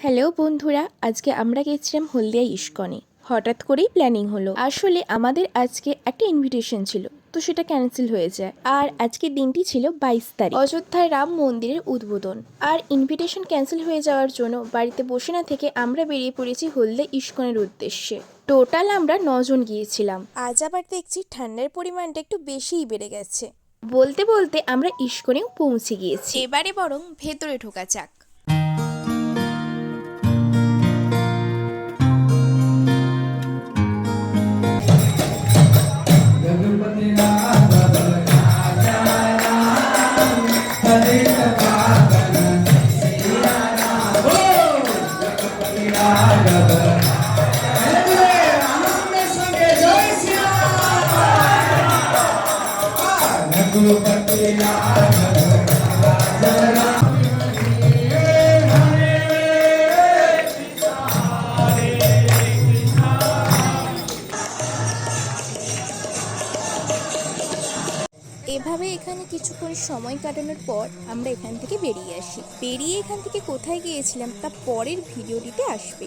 Hello বন্ধুরা, আজকে আমরা গেছিলাম হলদিয়া ইস্কনে। হঠাৎ করেই প্ল্যানিং হলো। আসলে আমাদের আজকে একটা ইনভিটেশন ছিল, তো সেটা ক্যান্সেল হয়ে যায়। আর আজকের দিনটি ছিল 22 তারিখ, অযোধ্যায় রাম মন্দিরের উদ্বোধন। আর ইনভিটেশন ক্যান্সেল হয়ে যাওয়ার জন্য বাড়িতে বসে না থেকে আমরা বেরিয়ে পড়েছি হলদিয়া ইস্কনের উদ্দেশ্যে। টোটাল আমরা 9 জন গিয়েছিলাম। আজ আবার দেখছি ঠান্ডার পরিমাণটা একটু বেশিই বেড়ে গেছে। বলতে বলতে আমরা ইস্কনেও পৌঁছে গিয়েছি। এবারে বরং ভেতরে ঢোকা যাক। এভাবে এখানে কিছুক্ষণ সময় কাটানোর পর আমরা এখান থেকে বেরিয়ে আসি। এখান থেকে কোথায় গিয়েছিলাম তা পরের ভিডিওটিতে আসবে।